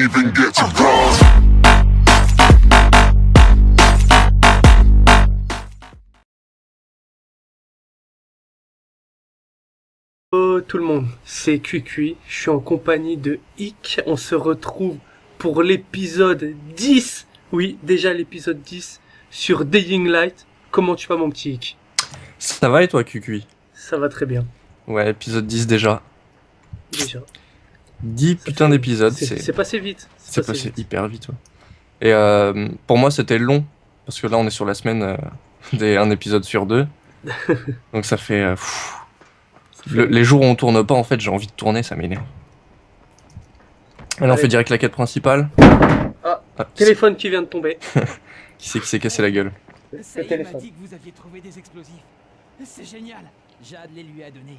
even get to cross. Oh tout le monde, c'est QQ, je suis en compagnie de Ick, on se retrouve pour l'épisode 10, oui déjà l'épisode 10 sur Dying Light. Comment tu vas mon petit Ick? Ça va et toi, QQ? Ça va très bien. Ouais, épisode 10 déjà. Déjà. 10 putains d'épisodes, C'est passé vite. c'est passé hyper vite. Ouais. Et pour moi, c'était long, parce que là, on est sur la semaine un épisode sur deux. Donc ça fait... les jours où on tourne pas, en fait, j'ai envie de tourner, ça m'énerve. Allez, on fait direct la quête principale. Ah, téléphone qui vient de tomber. Qui c'est qui s'est cassé la gueule? Saïd téléphone. m'a dit que vous aviez trouvé des explosifs. C'est génial. Jade les lui a donnés.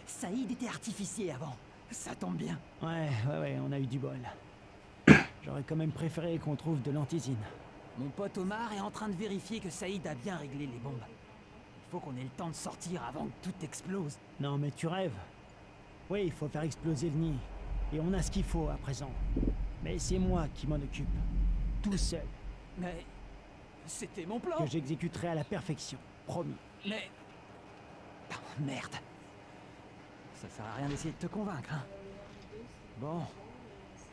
Saïd était artificier avant. Ça tombe bien. Ouais, on a eu du bol. J'aurais quand même préféré qu'on trouve de l'antisine. Mon pote Omar est en train de vérifier que Saïd a bien réglé les bombes. Il faut qu'on ait le temps de sortir avant que tout explose. Non mais tu rêves. Oui, il faut faire exploser le nid. Et on a ce qu'il faut à présent. Mais c'est moi qui m'en occupe. Tout seul. Mais c'était mon plan. Que j'exécuterai à la perfection. Promis. Mais... Oh, merde. Ça sert à rien d'essayer de te convaincre, hein. Bon,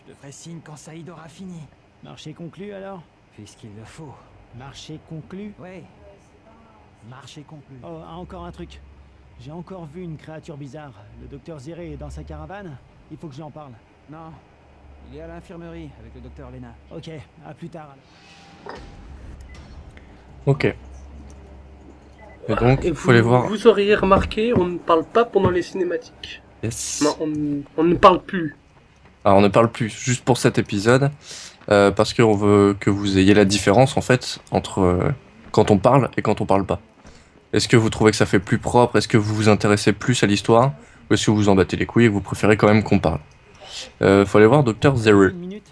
je te ferai signe quand Saïd aura fini. Marché conclu alors? Puisqu'il le faut. Marché conclu? Ouais. Marché conclu. Oh, encore un truc. J'ai encore vu une créature bizarre. Le docteur Zéré est dans sa caravane. Il faut que j'en parle. Non, il est à l'infirmerie avec le docteur Lena. Ok, à plus tard. Ok. Et donc, Et il faut aller voir... Vous auriez remarqué, on ne parle pas pendant les cinématiques. Yes. Non, on ne parle plus. Alors, on ne parle plus, juste pour cet épisode, parce qu'on veut que vous ayez la différence, en fait, entre quand on parle et quand on parle pas. Est-ce que vous trouvez que ça fait plus propre? Est-ce que vous vous intéressez plus à l'histoire? Ou est-ce que vous vous en battez les couilles et vous préférez quand même qu'on parle? Faut aller voir Dr. Zero. Une minute.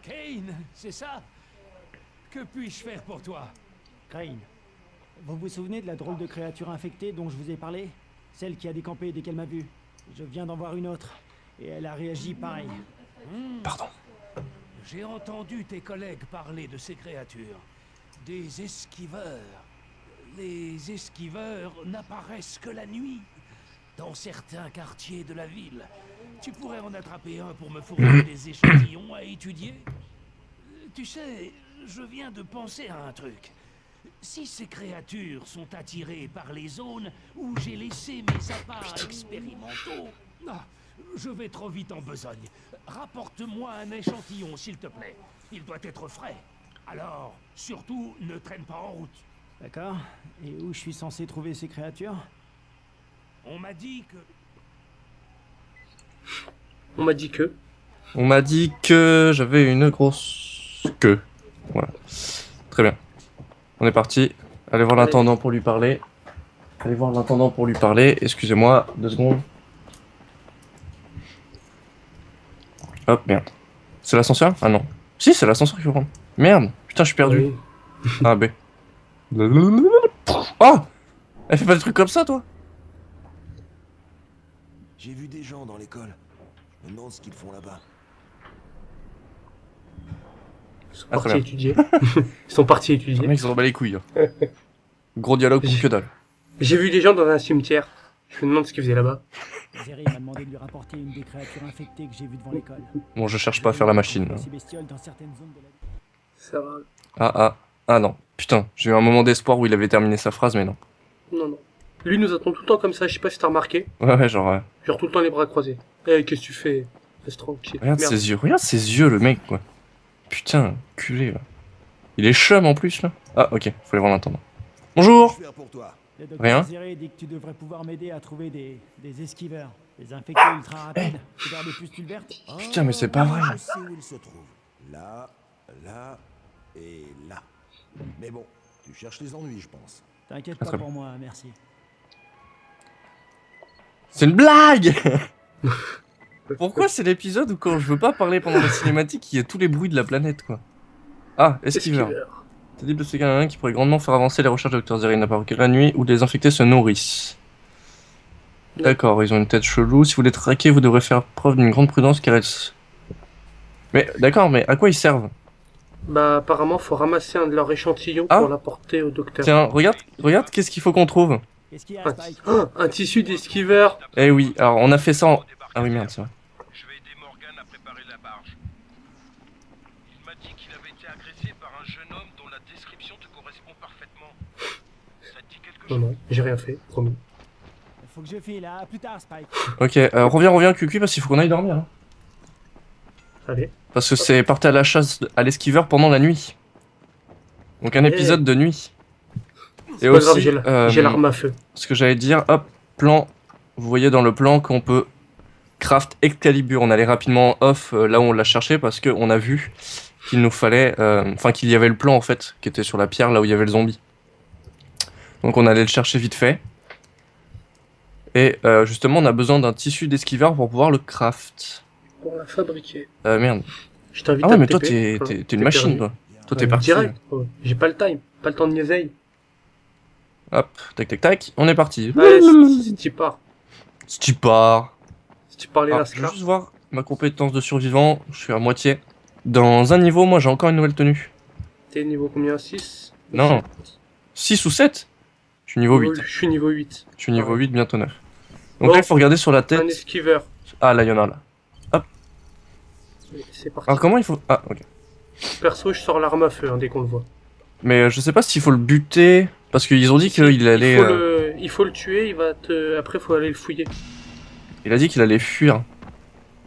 Kane, c'est ça? Que puis-je faire pour toi? Crane. Vous vous souvenez de la drôle de créature infectée dont je vous ai parlé? Celle qui a décampé dès qu'elle m'a vu. Je viens d'en voir une autre. Et elle a réagi pareil. Pardon. J'ai entendu tes collègues parler de ces créatures. Des esquiveurs. Les esquiveurs n'apparaissent que la nuit. Dans certains quartiers de la ville. Tu pourrais en attraper un pour me fournir des échantillons à étudier? Tu sais, je viens de penser à un truc. Si ces créatures sont attirées par les zones où j'ai laissé mes appareils expérimentaux... Ah, je vais trop vite en besogne. Rapporte-moi un échantillon, s'il te plaît. Il doit être frais. Alors, surtout, ne traîne pas en route. D'accord. Et où je suis censé trouver ces créatures? On m'a dit que... On m'a dit que... On m'a dit que j'avais une grosse queue. Voilà. Très bien. On est parti. Allez voir l'intendant pour lui parler. Excusez-moi, 2 secondes. Hop, merde. C'est l'ascenseur? Ah non. Si, c'est l'ascenseur qu'il faut prendre. Merde. Putain, je suis perdu. Oui. Ah, B. Oh! Elle fait pas des trucs comme ça, toi? J'ai vu des gens dans l'école. Je me demande ce qu'ils font là-bas. Ils sont Ah, très partis bien. étudier. Ils sont partis Les étudier. mecs, ils s'en bat les couilles. Hein. Gros dialogue pour que dalle. J'ai vu des gens dans un cimetière. Je me demande ce qu'ils faisaient là-bas. Zéré m'a demandé de lui rapporter une des créatures infectées que j'ai vues devant l'école. Bon, je cherche pas à faire la machine. Ces bestioles dans certaines zones de la ville. Ça va. Ah non. Putain, j'ai eu un moment d'espoir où il avait terminé sa phrase, mais non. Non. Lui nous attend tout le temps comme ça, je sais pas si t'as remarqué. Ouais, genre... Genre tout le temps les bras croisés. Eh, qu'est-ce que tu fais? Reste tranquille. Regarde Merde. ses yeux, le mec, quoi. Putain, culé, là. Il est chum, en plus, là. Ah, ok, faut aller voir l'intendant. Bonjour! Que faire pour toi? Le docteur Rien. Zéré dit que tu devrais pouvoir m'aider à trouver des esquiveurs. Des infectés ultra rapides. C'est vers des pustules vertes. Putain, mais c'est pas vrai. Je sais où ils se trouvent. Là, là et là. Mais bon, tu cherches les ennuis, je pense. T'inquiète Ah, pas très pour moi, merci. C'est une blague! Pourquoi c'est l'épisode où quand je veux pas parler pendant la cinématique, il y a tous les bruits de la planète, quoi? Ah, esquiveur. C'est dit de ce quelqu'un qui pourrait grandement faire avancer les recherches de Dr. Zéré n'importe quelle nuit où les infectés se nourrissent. D'accord, ils ont une tête chelou. Si vous les traquez, vous devrez faire preuve d'une grande prudence car Mais d'accord, mais à quoi ils servent? Bah apparemment faut ramasser un de leurs échantillons Ah. pour l'apporter au docteur. Tiens, regarde qu'est-ce qu'il faut qu'on trouve. Qu'est-ce qu'il y a, Un, Spike? un tissu d'esquiveur. Eh oui, alors on a fait ça en... Ah oui merde, c'est vrai. Je vais aider Morgan à préparer la barge. Il m'a dit qu'il avait été agressé par un jeune homme dont la description te correspond parfaitement. Ça te dit quelque Non chose? non, j'ai rien fait, promis. Faut que je file, à plus tard, Spike. Ok, reviens QQ parce qu'il faut qu'on aille dormir. Hein. Allez. Parce que c'est parti à la chasse à l'esquiveur pendant la nuit. Donc un épisode de nuit. C'est pas grave, j'ai l'arme à feu. Ce que j'allais dire, hop, plan. Vous voyez dans le plan qu'on peut craft Excalibur. On allait rapidement off là où on l'a cherché parce qu'on a vu qu'il nous fallait... Enfin qu'il y avait le plan en fait, qui était sur la pierre là où il y avait le zombie. Donc on allait le chercher vite fait. Et justement on a besoin d'un tissu d'esquiveur pour pouvoir le craft. Pour la fabriquer. Merde. Je t'invite Ah à ouais me mais toi TP. t'es une machine perdu. toi. Toi t'es parti. Direct. Oh, j'ai pas le time. Pas le temps de niaiser. Hop, tac tac tac, on est parti. Allez, si tu pars. Si tu pars. Si tu parlais Ah, la je veux scar. juste voir ma compétence de survivant, je suis à moitié. Dans un niveau, moi j'ai encore une nouvelle tenue. T'es niveau combien? 6? Non. 6 ou 7? Je suis niveau 8. Je suis niveau 8. Je suis niveau Ah. 8, bientôt 9. Donc Bon. là, il faut regarder sur la Un tête. esquiveur. Ah, là, il y en a là. C'est parti. Alors comment il faut... Ah, ok. Perso, je sors l'arme à feu hein, dès qu'on le voit. Mais je sais pas s'il faut le buter... Parce qu'ils ont dit qu'il allait... Il faut le tuer, après faut aller le fouiller. Il a dit qu'il allait fuir.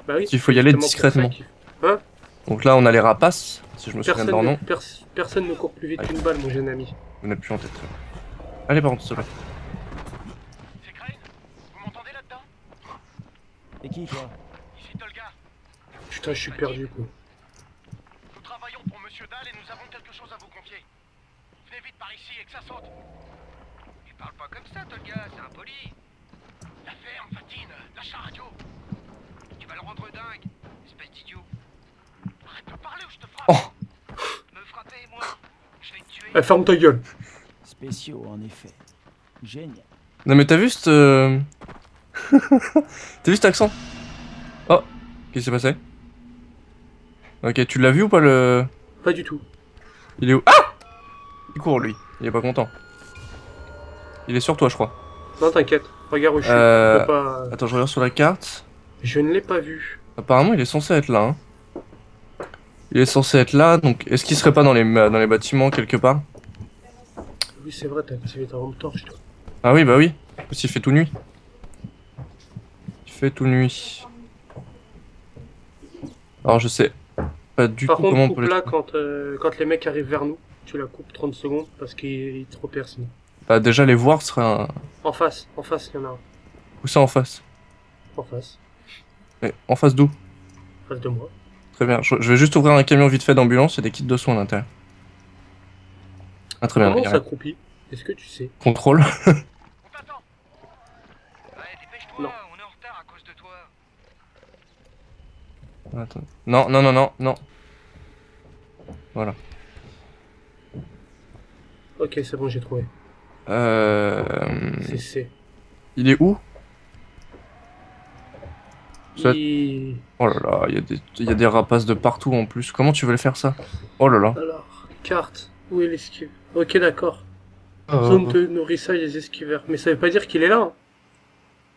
Bah oui. Il faut y aller justement pour discrètement. ça Hein? Donc là, on a les rapaces, si je me souviens de leur nom. Personne ne court plus vite qu'une balle, mon jeune ami. Vous n'êtes plus en tête. Allez, par contre, s'il te plaît. C'est Crane? Vous m'entendez là-dedans? Et qui, toi? Ici Tolga. Putain, je suis perdu quoi. Nous travaillons pour Monsieur Dahl et nous avons quelque chose à vous confier. Venez vite par ici et que ça saute. Il parle pas comme ça, Tolga, c'est impoli. La ferme, Fatine, lâche la radio. Tu vas le rendre dingue, espèce d'idiot. Arrête de parler ou je te frappe. Oh. Me frapper, moi. Je vais te tuer. Eh, ferme ta gueule. Spéciaux, en effet. Génial. Non mais t'as vu cette... T'as vu cet accent? Oh, qu'est-ce qui s'est passé? Ok, tu l'as vu ou pas le... Pas du tout. Il est où? Ah! Il court lui, il est pas content. Il est sur toi je crois. Non, t'inquiète. Regarde où je suis. Euh, Faut pas- Attends, je regarde sur la carte. Je ne l'ai pas vu. Apparemment il est censé être là. Hein. Il est censé être là, donc est-ce qu'il serait pas dans les bâtiments quelque part? Oui, c'est vrai, t'as activé ta lampe torche, toi. Ah oui, bah oui. Parce qu'il fait tout nuit. Il fait tout nuit. Alors je sais pas du Par tout contre, comment on peut coupe les... là quand les mecs arrivent vers nous. Tu la coupes 30 secondes parce qu'ils te repèrent sinon. Bah déjà les voir serait un... En face, il y en a un. Où ça en face? En face. Mais en face d'où? En face de moi. Très bien, je vais juste ouvrir un camion vite fait d'ambulance, il y a des kits de soins à l'intérieur. Ah très bien, Comment il y on a un s'accroupit? Est-ce que tu sais? contrôle. On t'attend. Ouais, dépêche-toi, Non. on est en retard à cause de toi. Attends. Non, non, non, non, non. Voilà. Ok, c'est bon, j'ai trouvé. C'est. Il est où? Ça- Il- Oh là là, il y a des rapaces de partout en plus. Comment tu veux le faire ça? Oh là là. Alors, carte. Où est l'esquive? Ok, d'accord. Euh, Zone de nourrissage des esquiveurs. Mais ça veut pas dire qu'il est là. Hein.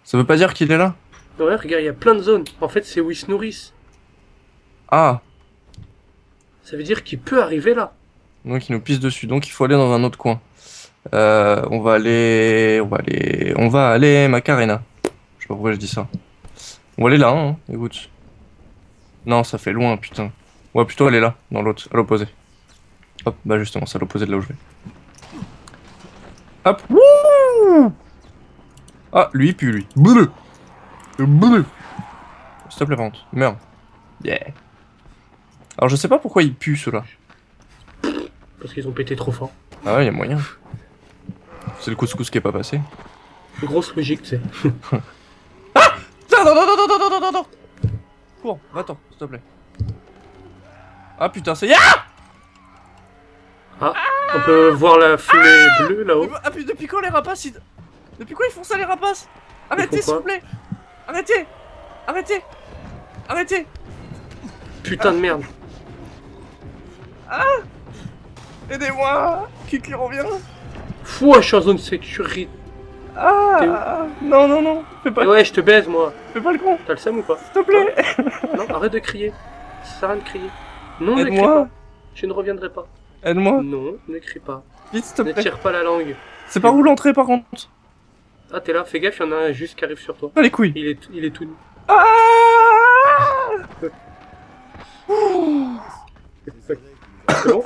Ça veut pas dire qu'il est là? Ouais, regarde, il y a plein de zones. En fait, c'est où ils se nourrissent. Ah! Ça veut dire qu'il peut arriver là. Donc il nous pisse dessus, donc il faut aller dans un autre coin. On va aller, Macarena. Je sais pas pourquoi je dis ça. On va aller là, hein, écoute. Non, ça fait loin, putain. Ouais, plutôt aller là, dans l'autre, à l'opposé. Hop, bah justement, c'est à l'opposé de là où je vais. Hop, wouh! Ah, lui il pue, lui. Bleu! Bleu! S'il te plaît, par contre, merde. Yeah. Alors je sais pas pourquoi il pue, ceux-là. Parce qu'ils ont pété trop fort. Ah ouais, y a moyen. C'est le couscous qui est pas passé. Grosse logique, tu sais. Non, non, non, non, non, non, non, non, non. Cours, va-t'en, s'il te plaît. Ah putain, c'est... Ah, On peut voir la fumée bleue là-haut. ah puis depuis quand les rapaces Depuis quand ils font ça les rapaces? Arrêtez Ils font s'il vous plaît. Arrêtez. Arrêtez. Arrêtez. Putain de merde. Aidez-moi! Kiki revient! Fou, je suis en zone sécurité. Ah! Non, non, non! Fais pas, Et ouais, je te baise, moi. fais pas le con! T'as le seum ou pas? S'il te plaît! Non, arrête de crier. Ça sert à rien de crier. Non, ne crie Aide-moi! pas. Je ne reviendrai pas. Aide-moi! Non, ne crie pas. Vite, s'il te Ne plaît! tire pas la langue. C'est par où l'entrée par contre? Ah, t'es là, fais gaffe, il y en a un juste qui arrive sur toi. Pas les couilles! Il est tout nu. Ah! C'est bon?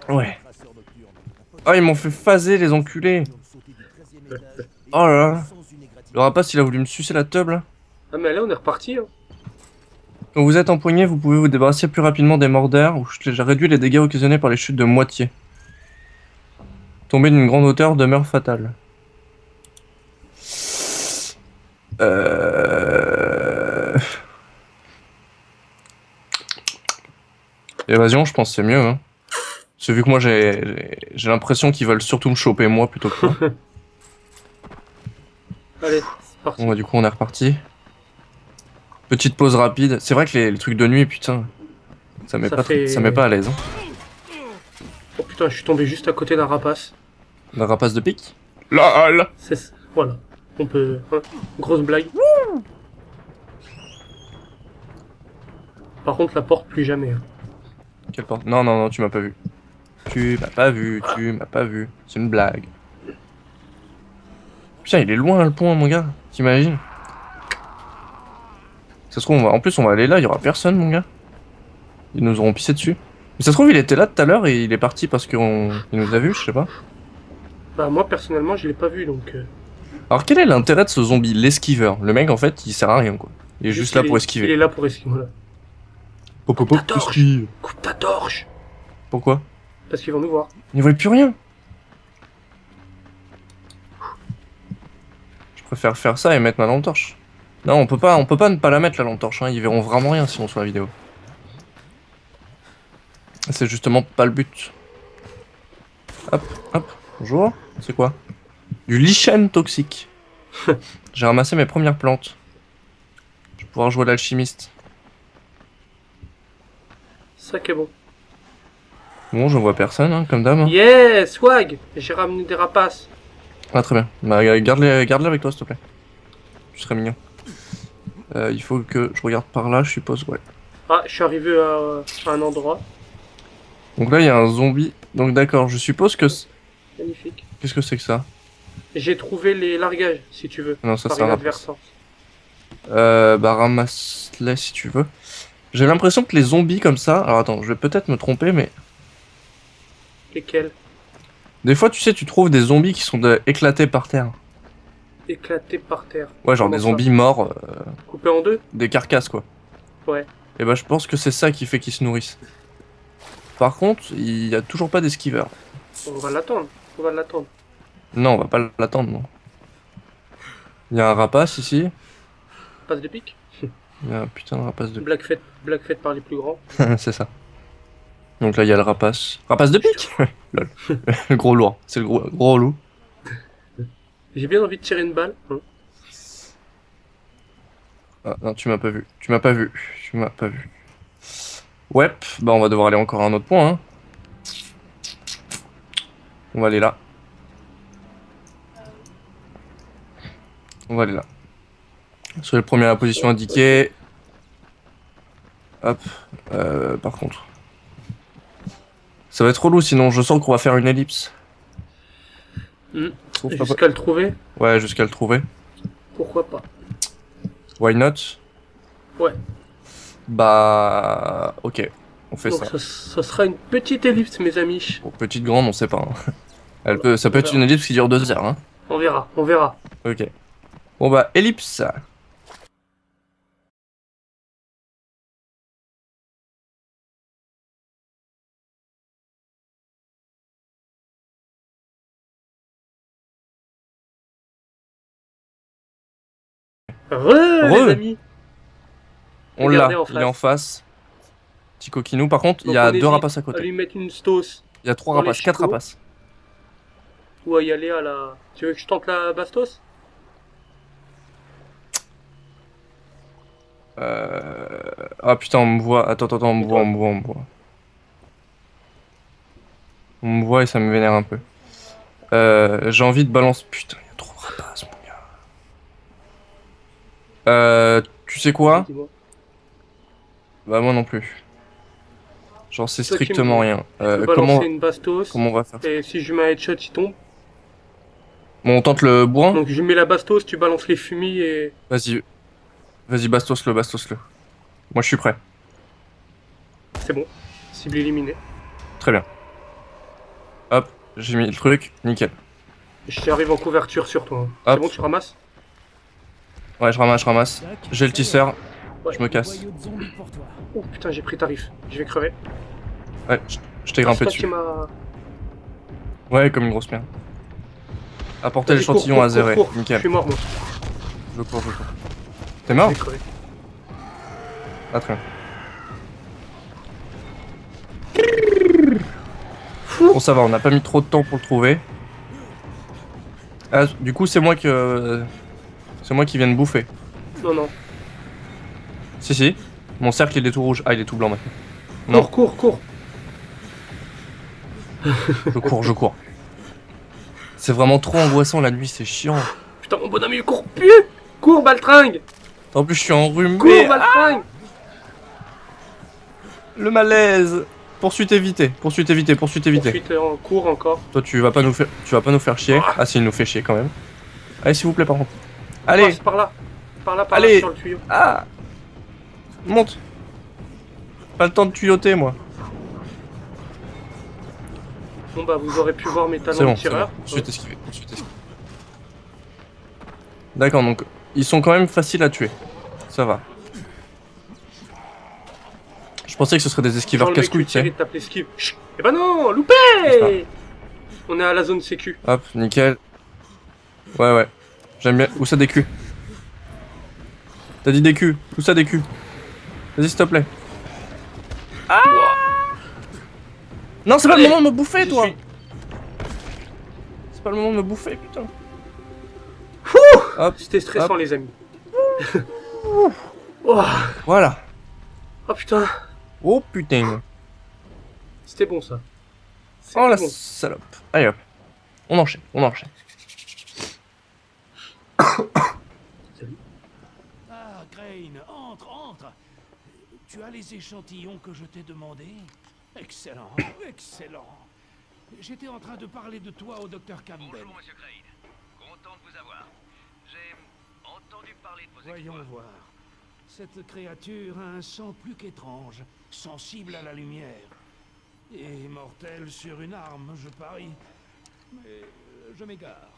Ouais. Ah, ils m'ont fait phaser les enculés! Oh là là! Le rapace il a voulu me sucer la teub là. Ah, mais là, on est reparti. Hein. Quand vous êtes empoigné, vous pouvez vous débarrasser plus rapidement des mordeurs ou j'ai réduit les dégâts occasionnés par les chutes de moitié. Tomber d'une grande hauteur demeure fatale. Évasion, je pense que c'est mieux. Hein. Parce que vu que moi j'ai l'impression qu'ils veulent surtout me choper moi plutôt que toi. Allez, c'est parti. Bon bah du coup on est reparti. Petite pause rapide. C'est vrai que les trucs de nuit, putain, ça met pas à l'aise. Hein. Oh putain, je suis tombé juste à côté d'un rapace. La rapace de pique. LOL. Voilà. On peut... Hein, grosse blague. Par contre, la porte, plus jamais. Hein. Quelle porte? Non, non, non, tu m'as pas vu. Tu m'as pas vu, tu m'as pas vu. C'est une blague. Putain, il est loin le pont, mon gars. T'imagines? Ça se trouve, en plus, on va aller là, il y aura personne, mon gars. Ils nous auront pissé dessus. Mais ça se trouve, il était là tout à l'heure et il est parti parce qu'il nous a vus, je sais pas. Bah, moi, personnellement, je l'ai pas vu, donc... Alors, quel est l'intérêt de ce zombie, l'esquiveur? Le mec, en fait, il sert à rien, quoi. Il est juste là pour esquiver. Il est là pour esquiver, voilà. Pop, pop, pop, Ta torche. esquive. Coupe ta torche. Pourquoi? Parce qu'ils vont nous voir. Ils voient plus rien. Je préfère faire ça et mettre ma lampe torche. Non, on peut pas ne pas la mettre la lampe torche, hein. Ils verront vraiment rien sinon sur la vidéo. C'est justement pas le but. Hop, hop, bonjour. C'est quoi? Du lichen toxique. J'ai ramassé mes premières plantes. Je vais pouvoir jouer l'alchimiste. Ça qui est bon. Bon, je vois personne, hein, comme d'hab. Hein. Yeah, swag. J'ai ramené des rapaces. Ah, très bien. Bah, garde-les avec toi, s'il te plaît. Tu serais mignon. Il faut que je regarde par là, je suppose, ouais. Ah, je suis arrivé à un endroit. Donc là, il y a un zombie. Donc d'accord, je suppose que... Magnifique. Qu'est-ce que c'est que ça? J'ai trouvé les largages, si tu veux. Non, ça par c'est un inadvertance. Bah ramasse-les si tu veux. J'ai l'impression que les zombies comme ça... Alors attends, je vais peut-être me tromper, mais... Lesquels? Des fois, tu sais, tu trouves des zombies qui sont éclatés par terre. Éclatés par terre. Ouais, genre Comment des ça? zombies morts, Coupés en deux? des carcasses, quoi. Ouais. Et bah je pense que c'est ça qui fait qu'ils se nourrissent. Par contre, il y a toujours pas d'esquiveur. On va l'attendre. On va l'attendre. Non, on va pas l'attendre, non. Il y a un rapace ici. Passe de pique. Il y a un putain de rapace de... Blague faite par les plus grands. c'est ça. Donc là, il y a le rapace. Rapace de pique. Lol. Le gros lourd. C'est le gros loup. J'ai bien envie de tirer une balle. Hein. Ah non, tu m'as pas vu. Tu m'as pas vu. Tu m'as pas vu. Ouais, bah on va devoir aller encore à un autre point. Hein. On va aller là. On va aller là. Soyez le premier à la position indiquée. Hop. Par contre. Ça va être relou sinon, je sens qu'on va faire une ellipse. Jusqu'à le trouver. Ouais, jusqu'à le trouver. Pourquoi pas? Why not? Ouais. Bah... Ok, on fait Donc ça. ça sera une petite ellipse, mes amis. Bon, petite grande, on sait pas. Hein. Ça peut être une ellipse qui dure 2 heures. Hein. On verra, on verra. Ok. Bon bah, ellipse. Les amis. On l'a, Regardez en il est en face. Petit coquinou. Par contre, il y Donc a on 2 hésite rapaces à à côté. lui mettre une stos Il y a 3 dans les rapaces, 4 chicots. rapaces. ou à y aller à la... Tu veux que je tente la bastos? Ah putain, on me voit. Attends, on me voit, on me voit, on me voit. On me voit et ça me vénère un peu. J'ai envie de balancer. Putain, il y a trop de rapaces, mon gars. Tu sais quoi? Dis-moi. Bah, moi non plus. Genre, c'est Toi, tu me strictement dis. rien. Je peux Comment, balancer une bastos. comment on va faire? Et si je mets un headshot, il tombe. Bon, on tente le bourrin? Donc je mets la bastos, tu balances les fumis et... Vas-y. Vas-y, bastos-le, bastos-le. Moi, je suis prêt. C'est bon. Cible éliminée. Très bien. Hop, j'ai mis le truc, nickel. J'arrive en couverture sur toi. Hop. C'est bon, tu ramasses? Ouais, je ramasse. Doc, J'ai le ça y est, tisseur, Ouais. je me casse. noyau de zombies pour toi. Oh putain, j'ai pris tarif. Je vais crever. Ouais, je t'ai grimpé C'est toi dessus. qui m'as... Ouais, comme une grosse merde. Apportez Vas-y, l'échantillon cours, à zéro. cours. Je Nickel. suis mort, moi. Je cours. T'es mort? Je vais crever. Ah, très bien. Bon, ça va, on n'a pas mis trop de temps pour le trouver. Ah, du coup, c'est moi qui viens de bouffer. Non. Si. Mon cercle, il est tout rouge. Ah, il est tout blanc maintenant. Non. Cours. Je cours. C'est vraiment trop angoissant la nuit, c'est chiant. Putain, mon bonhomme, il court plus. Cours, Baltringue. En plus, je suis enrhumé. Cours, Baltringue. Le malaise. Poursuite évitée. Ensuite, en cours encore. Toi, tu vas pas nous faire chier. Ah, si, il nous fait chier quand même. Allez, s'il vous plaît, par contre. Allez. Passe par là. Par là, Allez. sur le tuyau. Ah. Monte. Pas le temps de tuyauter, moi. Bon bah, vous aurez pu voir mes C'est talents bon, de c'est bon. tireur. Poursuite esquivé. D'accord, donc ils sont quand même faciles à tuer. Ça va. Je pensais que ce serait des esquiveurs Genre, le mec casse-couilles, qui tu sais. tire, il tape l'esquive. Chut. Eh ben non, loupé. On est à la zone sécu. Hop, nickel. Ouais. J'aime bien. Où ça des culs? T'as dit des culs. Où ça des culs? Vas-y, s'il te plaît. Ah! Non, c'est pas le Allez, moment de me bouffer, j'y toi. suis. C'est pas le moment de me bouffer, putain. Hop, C'était stressant, hop. les amis. Oh. Voilà. Oh putain, Oh putain. c'était bon ça. C'était Oh la bon. salope. Allez hop. On enchaîne. Ah, Crane, entre. Tu as les échantillons que je t'ai demandés? Excellent. J'étais en train de parler de toi au docteur Campbell. Bonjour, monsieur Crane. Content de vous avoir. J'ai entendu parler de vos Voyons exploits. voir. Cette créature a un sang plus qu'étrange, sensible à la lumière. Et mortel sur une arme, je parie. Mais je m'égare.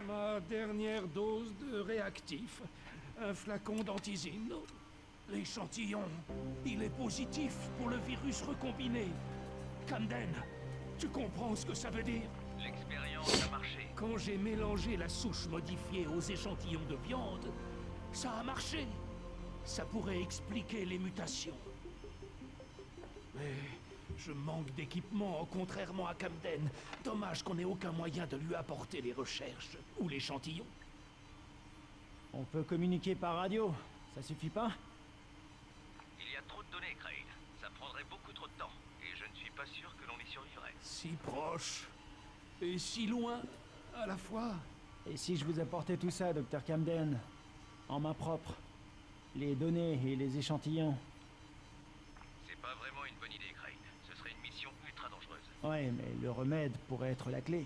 Ma dernière dose de réactif, un flacon d'antisine. L'échantillon, il est positif pour le virus recombiné. Camden, tu comprends ce que ça veut dire? L'expérience a marché. Quand j'ai mélangé la souche modifiée aux échantillons de viande, ça a marché. Ça pourrait expliquer les mutations. Mais je manque d'équipement, contrairement à Camden. Dommage qu'on n'ait aucun moyen de lui apporter les recherches ou l'échantillon. On peut communiquer par radio, ça suffit pas? Il y a trop de données, Crane. Ça prendrait beaucoup trop de temps. Et je ne suis pas sûr que l'on y survivrait. Si proche et si loin à la fois. Et si je vous apportais tout ça, docteur Camden, en main propre? Les données et les échantillons? C'est pas vraiment une bonne idée, Crane. Ce serait une mission ultra dangereuse. Ouais, mais le remède pourrait être la clé.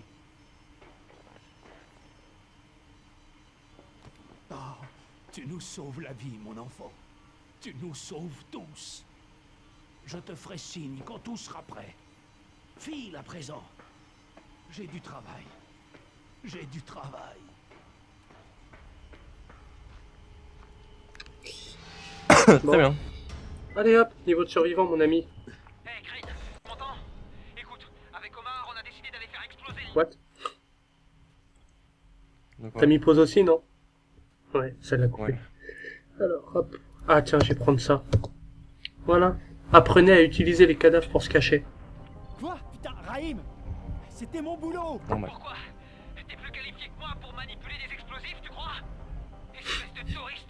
Ah, tu nous sauves la vie, mon enfant. Tu nous sauves tous. Je te ferai signe quand tout sera prêt. File à présent. J'ai du travail. Très bien. Allez hop, niveau de survivant, mon ami. Hey, Crane, tu m'entends? Écoute, avec Omar, on a décidé d'aller faire exploser l'île. What? Donc, T'as mis pause aussi, non? Ouais, ça l'a coupé. Ouais. Alors, hop. Ah tiens, je vais prendre ça. Voilà. Apprenez à utiliser les cadavres pour se cacher. Quoi? Putain, Raïm! C'était mon boulot! Normal. Pourquoi? T'es plus qualifié que moi pour manipuler des explosifs, tu crois? Espèce de touriste.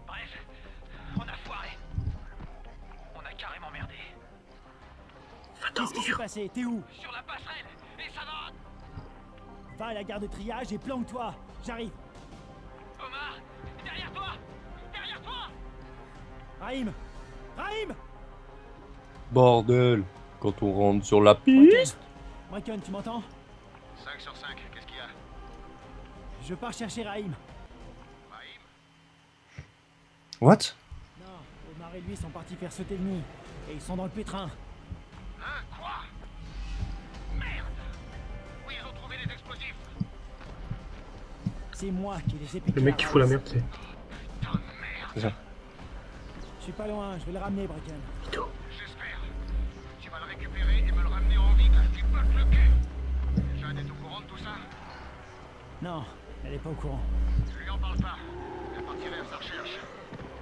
Bref, on a foiré. passé? T'es où? Sur la passerelle. Et ça va. Va à la gare de triage et planque-toi. J'arrive. Omar, derrière toi. Derrière toi. Rahim! Rahim! Bordel, quand on rentre sur la piste. Bracken, tu m'entends? 5 sur 5, qu'est-ce qu'il y a? Je pars chercher Rahim. Brahim? What? Non, Omar et lui sont partis faire sauter le nid. Et ils sont dans le pétrin. Hein? Quoi? Merde! Oui, ils ont trouvé des explosifs. C'est moi qui les ai piqués. Le mec qui fout la merde, c'est. Putain de merde. C'est ça. Je suis pas loin, je vais le ramener, Bracken. J'espère. Tu vas le récupérer et me le ramener en vie, que tu bloques le cul. Jeanne est au courant de tout ça? Non, elle est pas au courant. Je lui en parle pas. Elle partirait à sa recherche.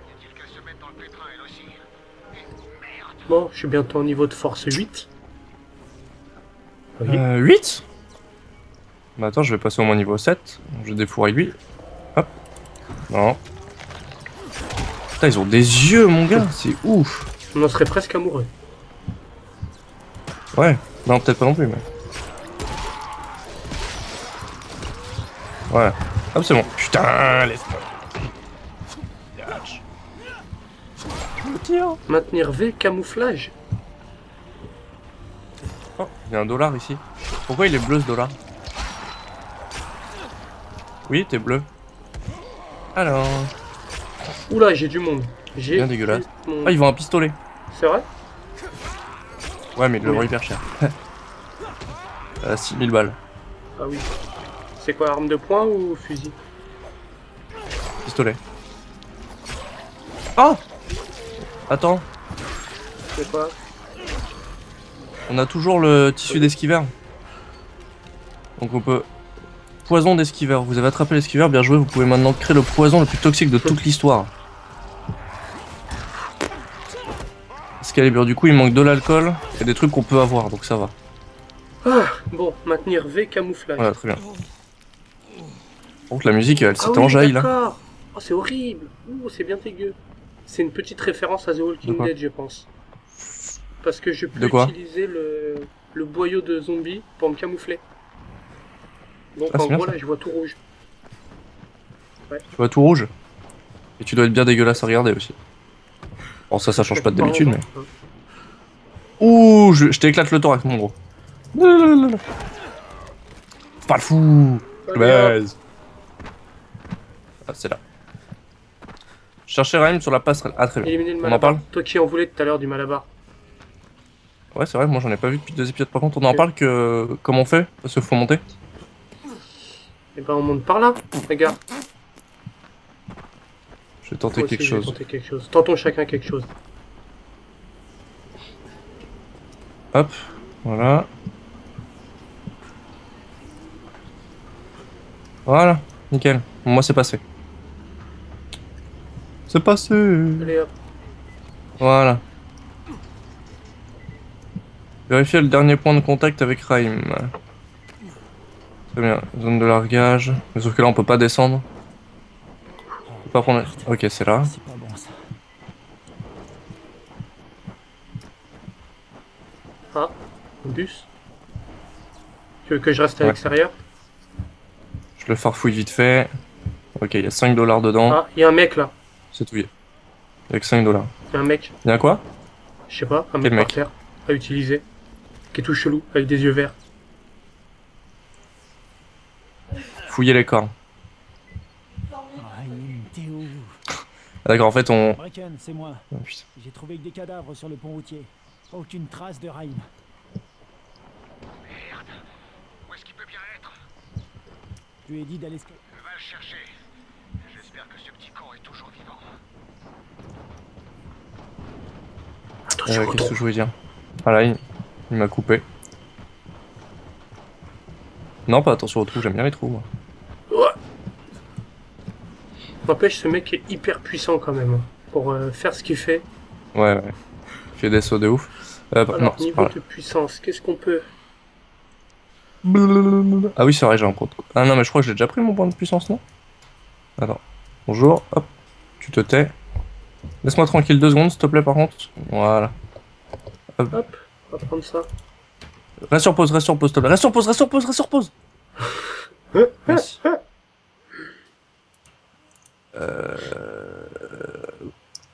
Faut-il qu'elle se mette dans le pétrin, elle aussi? Et merde! Bon, je suis bientôt au niveau de force 8. Oui. 8? Bah attends, je vais passer au moins niveau 7. Je défouraille lui. Hop. Non. Putain, ils ont des yeux, mon gars, c'est ouf. On en serait presque amoureux. Ouais, non, peut-être pas non plus, mais. Voilà. Hop, c'est bon. Putain, laisse-moi. Maintenir V, camouflage. Oh, il y a un dollar ici. Pourquoi il est bleu ce dollar? Oui, t'es bleu. Alors. Oula, j'ai du monde. J'ai Bien dégueulasse. du monde. Ah, ils vendent un pistolet. C'est vrai? Ouais, mais ils le Oui. vendent hyper cher. 6000 balles. Ah oui. C'est quoi, arme de poing ou fusil? Pistolet. Oh! Attends, C'est quoi? on a toujours le tissu d'esquiveur. Donc on peut... Poison d'esquiveur. Vous avez attrapé l'esquiveur, bien joué. Vous pouvez maintenant créer le poison le plus toxique de toute l'histoire. Excalibur, du coup il manque de l'alcool et des trucs qu'on peut avoir, donc ça va. Ah, bon, maintenir V, camouflage. Voilà, très bien. Donc la musique, elle Ah s'est oui, enjaillie là. d'accord. Oh, c'est horrible. Ouh, c'est bien dégueu. C'est une petite référence à The Walking De quoi Dead, je pense. Parce que je peux De quoi utiliser le boyau de zombie pour me camoufler. Donc Ah, en c'est bien, gros ça. là, je vois tout rouge. Tu vois tout rouge. Et tu dois être bien dégueulasse à regarder aussi. Bon, ça change pas de d'habitude, mais... Ouh, je t'éclate le thorax, mon gros. Pas le fou. Je baise. Ah, c'est là. Chercher Rahim sur la passerelle. Ah, très bien. Éliminer le On en malabar. parle? Toi qui en voulais tout à l'heure du malabar. Ouais, c'est vrai, moi j'en ai pas vu depuis 2 épisodes. Par contre, on en parle que... Comment on fait? Parce qu'il faut monter. Et ben on monte par là, regarde. Je vais tenter Moi aussi, quelque je vais chose. tenter quelque chose. Tentons chacun quelque chose. Hop, voilà. Voilà, nickel. Bon, moi c'est passé. C'est passé. Allez hop. Voilà. Vérifier le dernier point de contact avec Rahim. Très bien, zone de largage. Mais sauf que là on peut pas descendre. On peut pas prendre... Ok, c'est là. C'est pas bon ça. Ah, un bus. Tu veux que je reste à Ouais. l'extérieur? Je le farfouille vite fait. Ok, il y a 5 $ dedans. Ah, il y a un mec là. C'est tout. Avec 5 $. Il y a un mec. Il y a quoi? Je sais pas, un mec Quel par mec? terre. À utiliser. Qui est tout chelou, avec des yeux verts. Fouiller les corps. Rahim, t'es où? Ah, d'accord, en fait on... Bracken, c'est moi. Oh, putain. J'ai trouvé que des cadavres sur le pont routier. Aucune trace de Rahim. Merde! Où est-ce qu'il peut bien être? Je lui ai dit d'aller se... Va le chercher. J'espère que ce petit con est toujours vivant. Attention, Qu'est-ce que je voulais dire? Ah là, il m'a coupé. Non, pas attention aux trous, j'aime bien les trous, moi. N'empêche, ce mec est hyper puissant quand même. Hein, pour faire ce qu'il fait. Ouais, ouais. Il fait des sauts de ouf. Non, Alors, c'est niveau pas de puissance, qu'est-ce qu'on peut... là. Ah oui, c'est vrai, j'ai un compte. Ah non, mais je crois que j'ai déjà pris mon point de puissance, non? Attends. Bonjour, hop. Tu te tais. Laisse-moi tranquille 2 secondes, s'il te plaît, par contre. Voilà. Hop, on va prendre ça. Reste sur pause, s'il te plaît. Reste sur pause. Merci.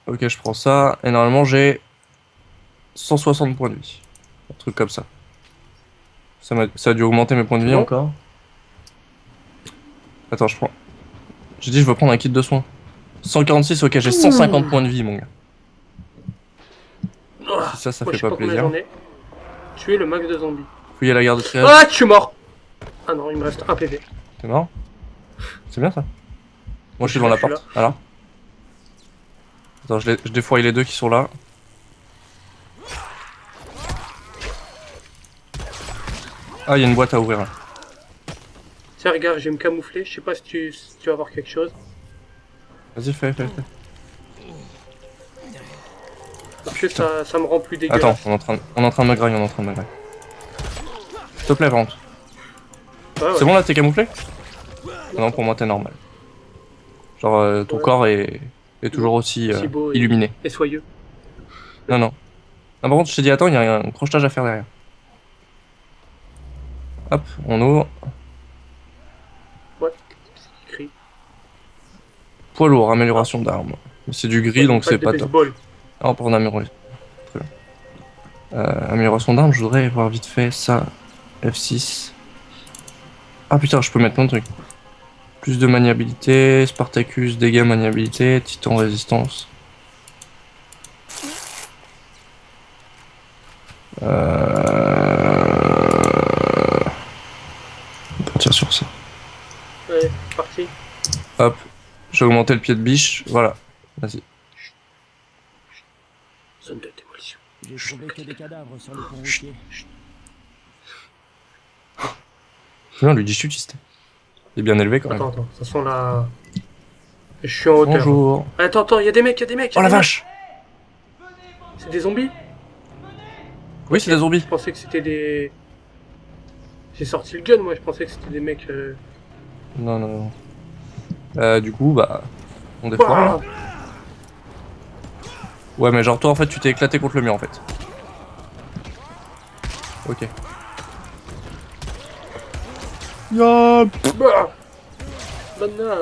Ok, je prends ça. Et normalement, j'ai 160 points de vie. Un truc comme ça. Ça a dû augmenter mes points de vie Non. encore. Attends, je prends. J'ai dit, je veux prendre un kit de soins. 146, ok, j'ai 150 points de vie, mon gars. Ah, Si ça moi, fait je sais pas combien plaisir. j'en ai. Tuer le max de zombies. Fouiller la garde de triage. Ah, je suis mort. Ah non, il me reste un PV. C'est marrant. C'est bien ça. Moi, je suis dans l'appart. Alors. Attends, je défouraille les deux qui sont là. Ah, il y a une boîte à ouvrir là. Tiens, regarde, je vais me camoufler. Je sais pas si tu vas voir quelque chose. Vas-y, fais. Parce que ça me rend plus dégueulasse. Attends, on est en train de me grailler, S'il te plaît, rentre. Ouais, ouais. C'est bon là, t'es camouflé? Non, pour moi, t'es normal. Genre, ton Ouais. corps est toujours aussi Aussi beau et- illuminé. Et soyeux. Non. Ah, par contre, je t'ai dit, attends, il y a un crochetage à faire derrière. Hop, on ouvre. Ouais, c'est écrit. Poids lourd, amélioration d'armes. Mais c'est du gris, donc c'est pas top. Baseball. Ah, pour une amélioration. Très bien. Amélioration d'armes, je voudrais voir vite fait ça. F6. Ah putain, je peux mettre plein de trucs. Plus de maniabilité, Spartacus, dégâts, maniabilité, Titan, résistance. On va partir sur ça. Ouais, parti. Hop, j'ai augmenté le pied de biche, voilà. Vas-y. Zone de démolition. J'ai trouvé que des cadavres sur le pont routier. Non, lui dit chutiste. Il est bien élevé quand même. Attends, ça sent la... Je suis en hauteur. Bonjour. Attends, il y a des mecs, Oh la vache! C'est des zombies? Oui, c'est des zombies. Je pensais que c'était des... J'ai sorti le gun, moi, je pensais que c'était des mecs... Non. Du coup, bah... On défoire. Ouah. Ouais, mais genre toi, en fait, tu t'es éclaté contre le mur, en fait. Ok. Bah. Banane.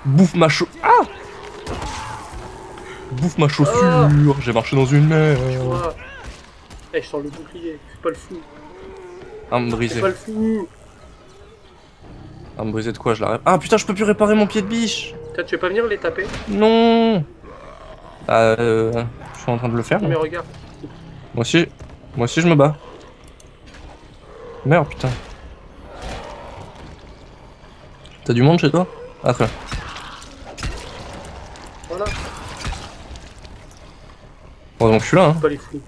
Bouffe ma Ah! Bouffe ma chaussure, j'ai marché dans une mer. Ouah. Eh, je sors le bouclier, fais pas le fou. Arme Fais brisée. pas le fou. Arme brisée de quoi, je la Ah putain, je peux plus réparer mon pied de biche. Toi, tu veux pas venir les taper? Non. Je suis en train de le faire. Non, mais regarde. Moi aussi, je me bats. Merde, putain. T'as du monde chez toi? Ah, très bien. Voilà, Bon, donc je suis là, hein. pas les fous.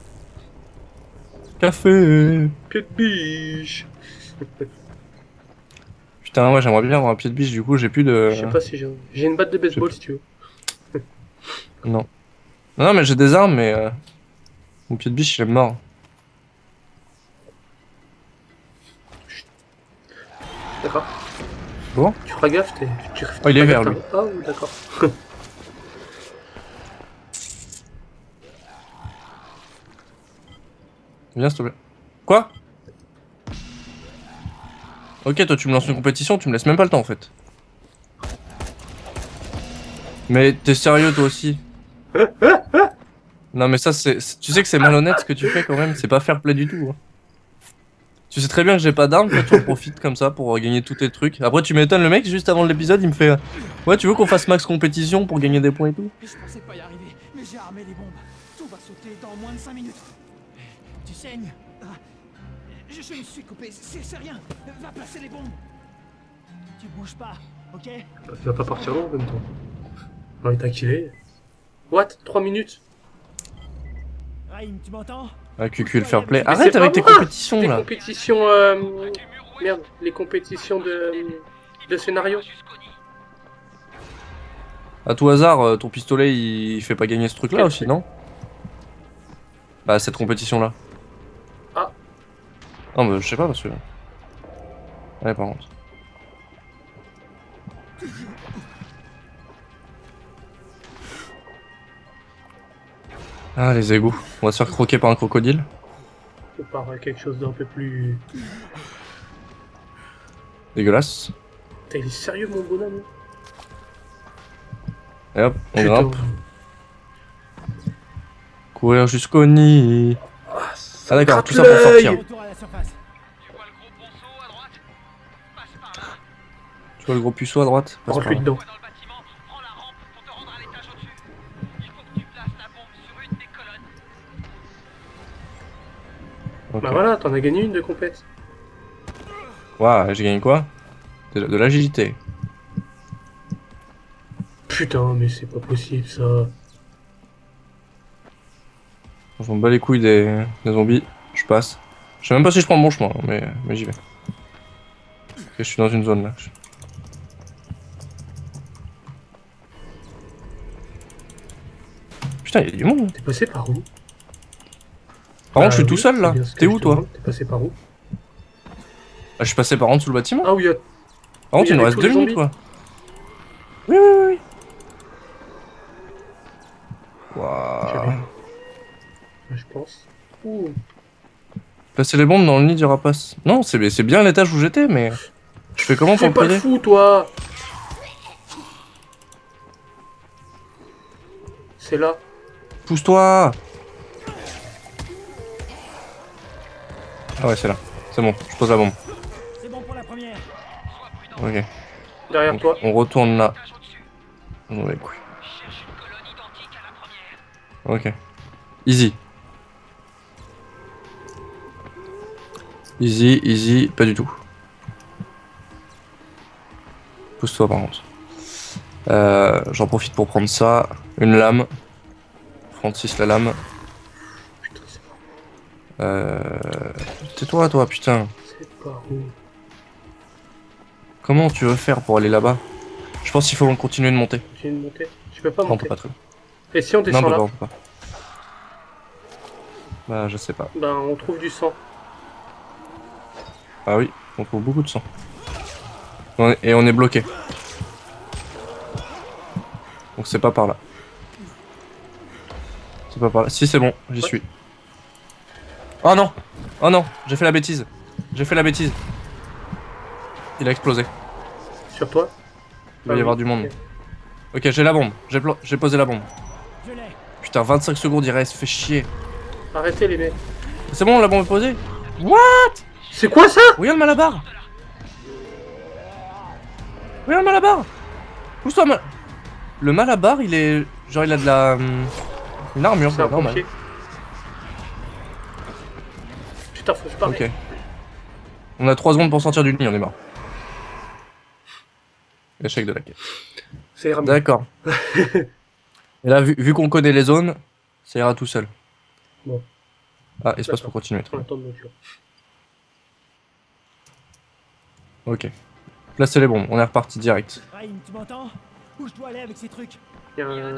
Café. Pied de biche. Putain, ouais, j'aimerais bien avoir un pied de biche, du coup, j'ai plus de... Je sais pas si j'ai une batte de baseball si tu veux. Non. Non, mais j'ai des armes, mais... Mon pied de biche, il est mort. D'accord. Bon. Tu feras gaffe, tu Oh, il est feras vert, gaffe, lui. Ah, oui, d'accord. Viens, s'il te plaît. Quoi? Ok, toi, tu me lances une compétition, tu me laisses même pas le temps, en fait. Mais t'es sérieux, toi aussi? Non, mais ça, tu sais que c'est malhonnête ce que tu fais, quand même. C'est pas fair play du tout. Hein. Tu sais très bien que j'ai pas d'armes, toi, tu en profites comme ça pour gagner tous tes trucs. Après, tu m'étonnes, le mec, juste avant l'épisode, il me fait... Ouais, tu veux qu'on fasse max compétition pour gagner des points et tout? Je pensais pas y arriver, mais j'ai armé les bombes. Tout va sauter dans moins de 5 minutes. Tu saignes? Je me suis coupé, c'est rien. Va placer les bombes. Tu bouges pas, ok? Tu vas pas partir loin en même temps. Non, il t'a killé. What? 3 minutes? Raïm, tu m'entends? Ah, QQ, le fair play. Mais Arrête c'est avec pas tes moi. compétitions, Les là. compétitions... Merde, les compétitions de scénario. À tout hasard, ton pistolet, il fait pas gagner ce truc-là Quel aussi, non? Bah, cette compétition-là. Ah. Non, mais je sais pas, parce que... Ouais, par contre. Ah, les égouts. On va se faire croquer par un crocodile. Ou par quelque chose d'un peu plus... Dégueulasse. Putain, il est sérieux mon bonhomme? Et hop, on Putain. grimpe. Courir jusqu'au nid. Ah d'accord, tout ça pour sortir. Retour à la surface. Tu vois le gros ponceau à droite? Passe par là. Tu vois le gros puceau à droite? Passe par Rentre-lui là. dedans. Dans le bâtiment, prends la rampe pour te rendre à l'étage au-dessus. Il faut que tu places la bombe sur une des colonnes. Ok. Bah voilà, t'en as gagné une de compète. Waouh, j'ai gagné quoi? De l'agilité. Putain, mais c'est pas possible ça. Je m'en bats les couilles des zombies. Je passe. Je sais même pas si je prends le bon chemin, mais j'y vais. Ok, je suis dans une zone là. Putain, il y a du monde. T'es passé par où? Par contre, je suis oui, tout seul c'est là. bien ce que T'es je où te toi? demande. T'es passé par où? Ah, je suis passé par en dessous le bâtiment. Ah oui, Par contre, oui, il nous avec reste tous 2 les minutes zombies. quoi. Oui, oui, oui, oui. Waouh. je pense. Ouh. Placer les bombes dans le nid du rapace. Non, c'est bien l'étage où j'étais, mais. Je fais comment pour Fais le pas le poser? fou, toi. C'est là. Pousse-toi! Ah ouais, c'est là. C'est bon, je pose la bombe. C'est bon pour la première. Ok. Derrière Donc, toi. on retourne là. Étage au-dessus. On va les couilles. Cherche une colonne identique à la première. Ok. Easy. Easy, easy, pas du tout. Pousse-toi par contre. J'en profite pour prendre ça. Une lame. Francis la lame. Putain, c'est pas... Tais-toi toi, putain. C'est par où? Comment tu veux faire pour aller là-bas? Je pense qu'il faut continuer de monter. Continue de monter. Tu peux pas Non, on monter. peut pas trop. Et si on Non, descend on peut là? pas, on peut pas. Bah, je sais pas. Ben, on trouve du sang. Ah oui, on trouve beaucoup de sang. Et on est bloqué. Donc c'est pas par là. C'est pas par là. Si c'est bon, j'y suis. Oh non! Oh non! J'ai fait la bêtise. J'ai fait la bêtise. Il a explosé. Sur toi? Il va y avoir du monde. Ok, j'ai la bombe. J'ai posé la bombe. Je l'ai. Putain, 25 secondes, il reste. Fait chier. Arrêtez les mecs. C'est bon, la bombe est posée? C'est quoi ça? Regarde le malabar! Regarde le malabar! Pousse-toi, le malabar, il est. Genre, il a de la. Une armure, C'est un quoi, normal. pompier. Putain, faut que je parle. Ok. On a 3 secondes pour sortir du nid, on est mort. Échec de la quête. Ça ira mieux. D'accord. Et là, vu qu'on connaît les zones, ça ira tout seul. Bon. Ah, espace pour continuer. On attend de nos tours. Ok. Placez les bombes, on est reparti direct. Raïm, tu m'entends? Où je dois aller avec ces trucs? Il y a un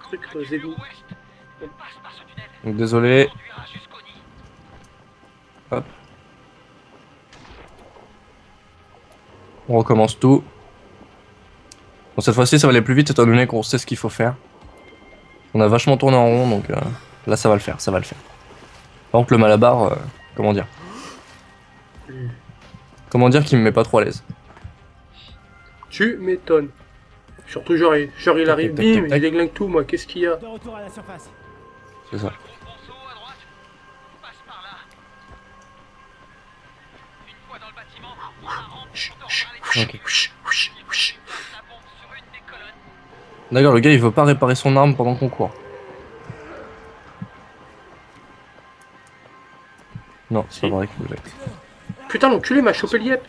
truc aux égouts. Passe par ce tunnel. Donc désolé. Conduira jusqu'au nid. Hop. On recommence tout. Bon, cette fois-ci, ça va aller plus vite étant donné qu'on sait ce qu'il faut faire. On a vachement tourné en rond, donc là, ça va le faire, ça va le faire. Par contre, le malabar, comment dire? Comment dire qu'il me met pas trop à l'aise? Tu m'étonnes. Surtout genre il arrive, tac, tac, bim, tac, tac. il déglingue tout, moi, qu'est-ce qu'il y a? De retour à la surface. C'est ça. Gros ponceau à droite. Passe par là. Une fois dans le bâtiment, prends la rampe pour te rendre à l'étage. Ok. Place la bombe sur une des colonnes. D'accord, le gars, il veut pas réparer son arme pendant qu'on court. Non, c'est Si. pas vrai qu'il voulait. Putain, l'enculé m'a chopé le yep.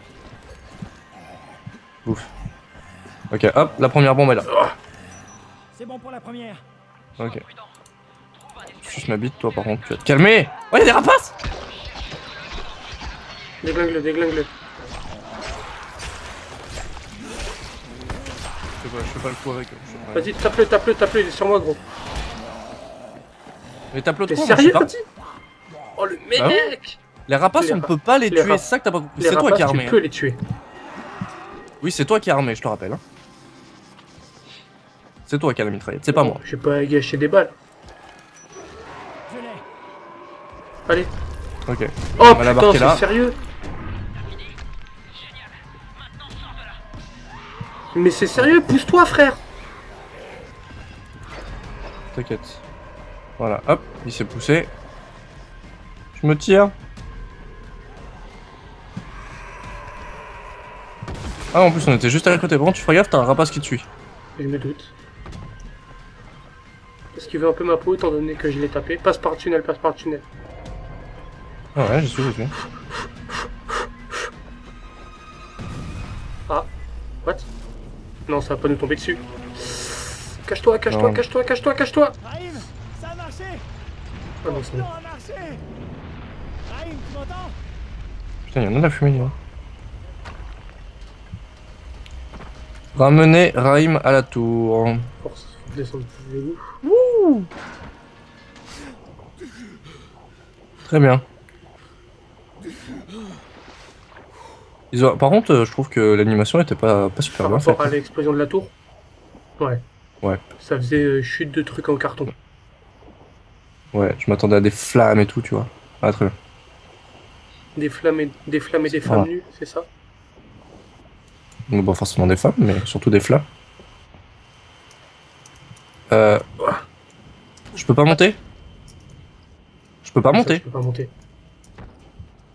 Ouf. Ok, hop, la première bombe est là. C'est bon pour la première. Ok. Suce ma bite, toi, par contre, tu vas te calmer. Oh, y'a des rapaces! Déglingue-le, déglingue-le. Je fais pas le coup avec eux. Vas-y, tape-le, il est sur moi, gros. Mais tape-le T'es trop, moi, je suis sérieux? parti. Oh, le Bah mec! Les rapaces, Les on ne peut pas les les tuer, rap- c'est ça que t'as pas compris. Les C'est toi qui es rapaces, armé. tu peux Hein. les tuer. Oui, c'est toi qui es armé, je te rappelle. Hein. C'est toi qui as la mitraillette, c'est pas moi. Je vais pas gâcher des balles. Je l'ai. Allez, Ok. Oh va putain, l'embarquer là. c'est sérieux? Mais c'est sérieux, pousse-toi frère. T'inquiète. Voilà, hop, il s'est poussé. Je me tire. Ah, en plus, on était juste à côté. Bon, tu feras gaffe, t'as un rapace qui te suit. Je me doute. Est-ce qu'il veut un peu ma peau étant donné que je l'ai tapé? Passe par le tunnel, passe par le tunnel. Ah ouais, j'y suis, j'y suis. Ah, what? Non, ça va pas nous tomber dessus. Cache-toi, cache-toi, Non. cache-toi, cache-toi, cache-toi. Raïm, ça a marché. Ah non, c'est Non, bon. a marché. Raïm, tu m'entends? Putain, il y en a de la fumée, là. Ramener Raïm à la tour. Force, descendre plus l'égout. Très bien. Par contre, je trouve que l'animation était pas super Par bien rapport faite. à l'explosion de la tour. Ouais. Ouais. Ça faisait chute de trucs en carton. Ouais, je m'attendais à des flammes et tout, tu vois. Ah, très bien. Des flammes et des femmes Voilà. nues, c'est ça? Donc, pas forcément des femmes, mais surtout des flammes. Je peux pas monter? Je peux pas Ça, monter. je peux pas monter.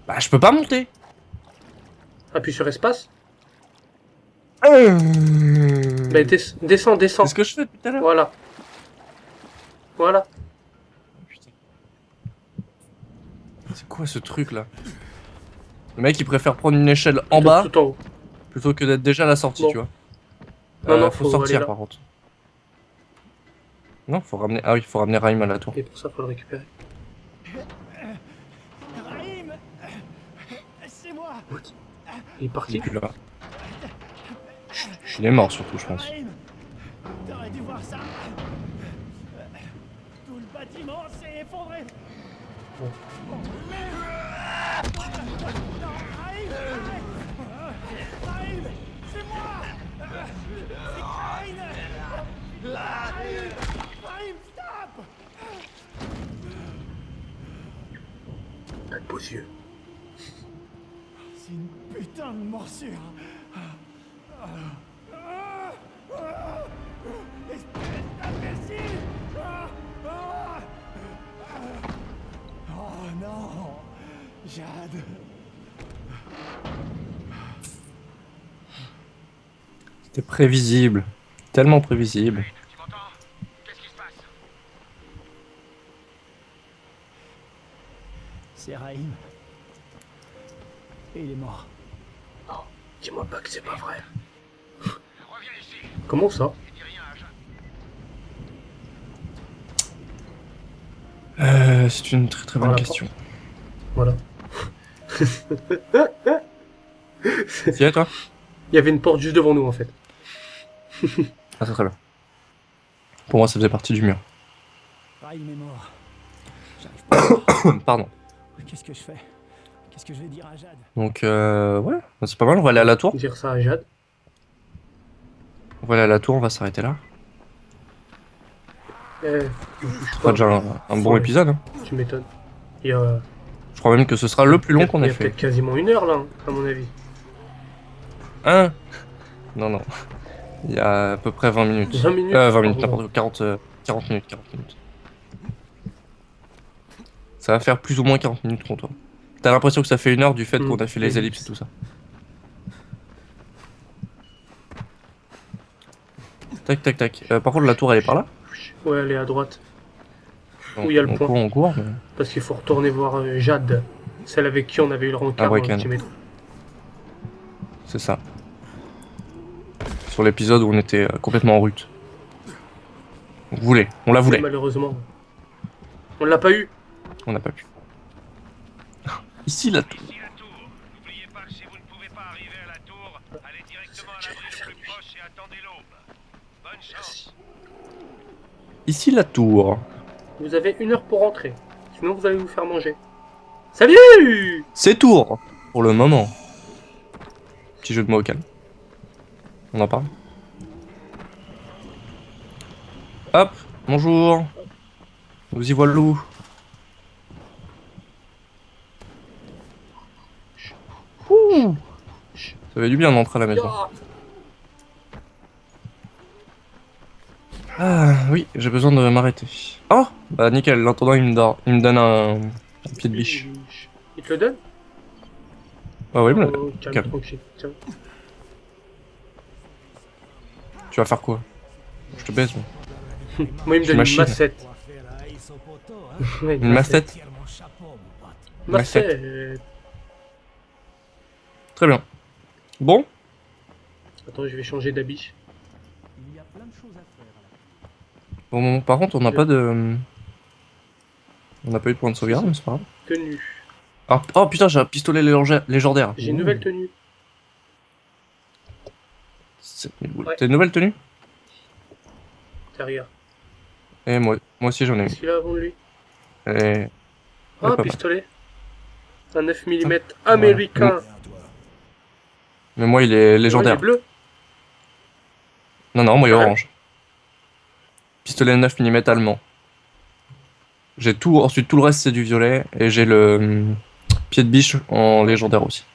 Bah, je peux pas monter. Appuie sur espace. C'est Bah, descends, descends. ce que je fais depuis tout à l'heure. Voilà. Voilà. Putain. C'est quoi ce truc là? Le mec il préfère prendre une échelle en bas Tout en haut. plutôt que d'être déjà à la sortie, Bon. tu vois. Non, non, faut faut aller sortir là. par contre. Non, faut ramener. Ah oui, faut ramener Raïm à la tour. Et pour ça, faut le récupérer. Raïm, c'est moi. Il est Il est parti. plus là. Il est mort surtout, je pense. Raïm, t'aurais dû voir ça. Tout le bâtiment s'est effondré. Bon. Non, Raïm, Raïm, c'est moi. C'est Kain. Raïm, stop. Pas de beaux yeux. C'est une putain de morsure. Espèce d'imbécile. Oh non, Jade. C'était prévisible. Tellement prévisible. Tu m'entends? Qu'est-ce qui se passe? C'est Raïm. Et il est mort. Dis-moi pas que c'est pas vrai. Reviens ici Comment ça? et dis rien à Jade. C'est une très très bonne Voilà. question. Voilà. T'y es toi? Il y avait une porte juste devant nous en fait. Ah, c'est très bien. Pour moi, ça faisait partie du mur. Raïm est mort. J'arrive pas. Pardon. Qu'est-ce que je fais? Qu'est-ce que je vais dire à Jade? Donc, ouais, c'est pas mal. On va aller à la tour. Dire ça à Jade. On va aller à la tour, on va s'arrêter là. Eh, Ce sera déjà un bon épisode. Hein. Tu m'étonnes. Il y a, Je crois même que ce sera le plus long qu'on il y ait a fait. peut-être quasiment 1 heure là, hein, à mon avis. Hein? Non, non. Il y a à peu près 20 minutes. 20 minutes 20 minutes, Oh, n'importe quoi. 40 minutes, 40 minutes. Ça va faire plus ou moins 40 minutes qu'on tourne. T'as l'impression que ça fait 1 heure du fait qu'on a fait les ellipses et tout ça. Tac, tac, tac. Par contre, la tour, elle est par là? Ouais, elle est à droite. Donc, Où il y a le on point. court, on court. Mais... Parce qu'il faut retourner voir Jade. Celle avec qui on avait eu le rencard dans le Bracken. petit métro. C'est ça. Sur l'épisode où on était complètement en rut. On voulait, on la Mais voulait. malheureusement. On l'a pas eu. On n'a pas pu. Ici, la tour. Ici la tour. N'oubliez pas que si vous ne pouvez pas arriver à la tour, allez directement à l'abri le plus proche et attendez l'aube. Bonne chance. Ici, la tour. Vous avez 1 heure pour rentrer. Sinon vous allez vous faire manger. Salut! C'est tour pour le moment. Petit jeu de mots au calme. On en parle. Hop, bonjour. Nous y voilà. Ça fait du bien d'entrer à la maison. Ah, Ah oui, j'ai besoin de m'arrêter. Oh, bah nickel, l'intendant il me donne un pied de biche. il te le donne? Ah oui, mais Oh, calme, calme. tranquille. Tiens. tu vas faire quoi? Je te baise, moi. Moi, il me Je suis donne une machine. massette. Ouais, Une massette? Massette. Très bien. Bon, Attends, je vais changer d'habit. Il y a plein de choses à faire à la bon, par contre, on n'a pas de... On n'a pas eu de point de sauvegarde, mais c'est pas grave. Tenue. Ah, oh putain, j'ai un pistolet légendaire. J'ai une nouvelle tenue. 7000 boules. Ouais. T'as une nouvelle tenue? Tiens, regarde. Et moi aussi j'en ai une. Celui-là avant de lui. Et... Ah, pas mal. pistolet. Un 9 mm américain. Voilà. Mais moi il est Ouais, légendaire. il est bleu. Non, moi il est Ouais. orange. Pistolet 9 mm allemand. J'ai tout, ensuite tout le reste c'est du violet. Et j'ai le pied de biche en légendaire aussi.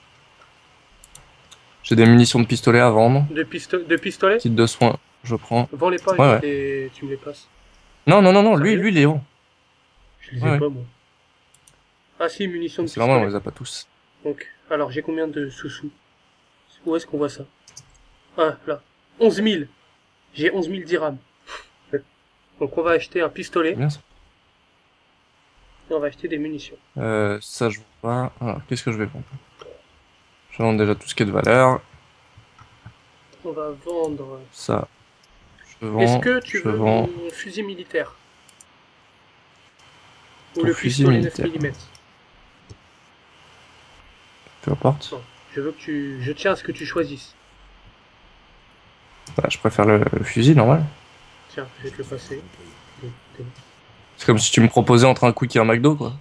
J'ai des munitions de pistolet à vendre. De pistolet. Kit de soins, je prends. Vends-les pas Ouais, et tu me les passes. Non, lui Sérieux il est haut. Je les ai Ouais. pas, moi. Ah si, munitions de C'est normal, on pistolet. les a pas tous. Donc, alors j'ai combien de sous-sous? Où est-ce qu'on voit ça? Ah, là. 11 000. J'ai 11 000 dirhams. Donc on va acheter un C'est pistolet bien ça. et on va acheter des munitions. Ça je vois pas. Alors, qu'est-ce que je vais vendre? Je vais vendre déjà tout ce qui est de valeur. On va vendre... Ça. Je vends. Est-ce que tu je veux vends. mon fusil militaire? Ou Ton le fusil pistolet 9 militaire. mm? Peu importe. Non, je veux que tu... Je tiens à ce que tu choisisses. Bah, je préfère le fusil normal. Tiens, je vais te le passer. C'est comme si tu me proposais entre un quick et un McDo, quoi.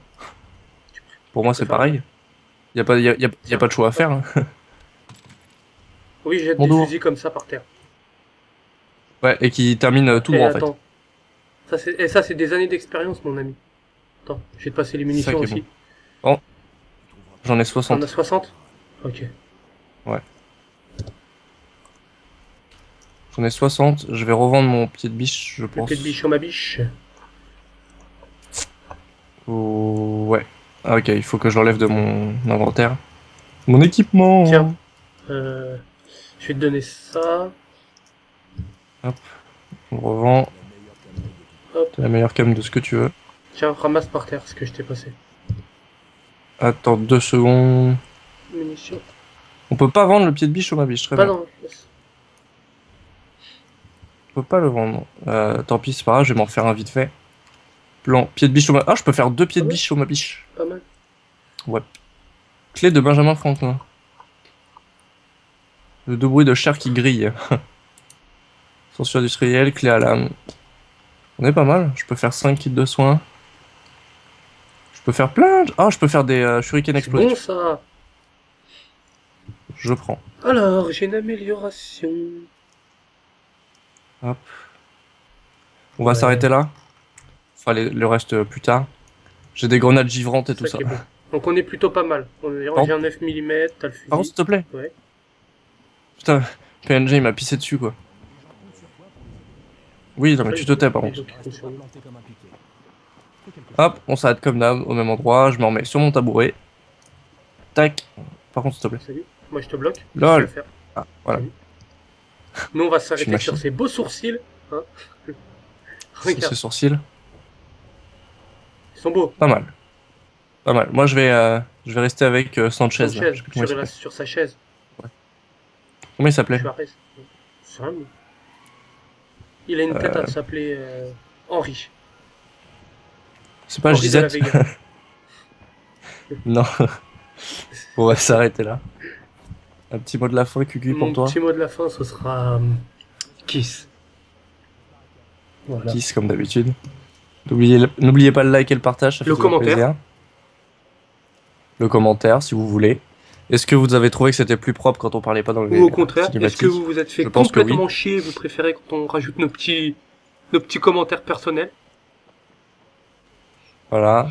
Pour moi, c'est préfères pareil. Y a pas de choix à faire. Hein. Oui, j'ai Mon des dos. fusils comme ça par terre. Ouais, et qui termine tout Et droit, en fait. attends. Ça, c'est des années d'expérience, mon ami. Attends, je vais te passer les munitions qui est aussi. J'en ai On 60. a 60? Ok. J'en ai 60. Je vais revendre mon pied de biche, je Le pense. pied de biche sur ma biche. Oh, ouais. Ah, ok, il faut que je l'enlève de mon inventaire. Mon équipement. Tiens. Je vais te donner ça. On revend. Hop. La meilleure cam de ce que tu veux. Tiens, ramasse par terre ce que je t'ai passé. Attends 2 secondes. Munitions. On peut pas vendre le pied de biche sur ma biche, très Pas bien. dans... On peut pas le vendre. Tant pis, c'est pas grave, je vais m'en refaire un vite fait. Plan, pied de biche sur ma... Ah, je peux faire 2 pieds de Ah ouais biche sur ma biche. Pas mal. Clé de Benjamin Franklin. Le deux bruit de chair qui grille. Censure industrielle, clé à lame. On est pas mal. Je peux faire 5 kits de soins. Je peux faire plein de... Ah, je peux faire des shurikens C'est explosifs. bon ça. Je prends. Alors, j'ai une amélioration. Hop. On va Ouais. s'arrêter là. Enfin, le reste plus tard. J'ai des grenades givrantes et tout ça. qui est bon. Donc on est plutôt pas mal. J'ai un 9 mm, t'as le fusil. Par contre, s'il te plaît. Ouais. Putain, PNG il m'a pissé dessus quoi. Oui, non mais tu te tais par contre. planté comme un piquet. Hop, on s'arrête comme d'hab, au même endroit, je me remets sur mon tabouret. Tac. Par contre, s'il te plaît. Salut. Moi je te bloque. Lol. Je vais le faire. Ah, voilà. Nous on va Je suis s'arrêter machine. sur ces beaux sourcils. Hein. C'est Regarde, ce sourcil. ils sont beaux. Pas mal. Pas mal. Moi je vais rester avec Sanchez. Là. Je sais plus comment il s'appelle. sur sa chaise. Comment il s'appelait? Suarez. C'est un mot. Il a une tête à s'appeler Henri. C'est pas Henri de la Gisette? Vega. Non. On va s'arrêter là. Un petit mot de la fin, Cucu, pour Mon toi. petit mot de la fin, ce sera Kiss. Voilà. Kiss comme d'habitude. N'oubliez pas le like et le partage, ça fait Le toujours commentaire. plaisir. Le commentaire si vous voulez. Est-ce que vous avez trouvé que c'était plus propre quand on parlait pas dans le Ou au contraire, est-ce cinématique que vous vous êtes fait Je pense que complètement chier, vous préférez quand on rajoute nos petits commentaires personnels? Voilà.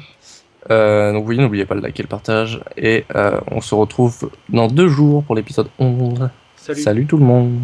Donc oui, n'oubliez pas de liker, le partage. Et on se retrouve dans 2 jours pour l'épisode 11. Salut. Salut tout le monde.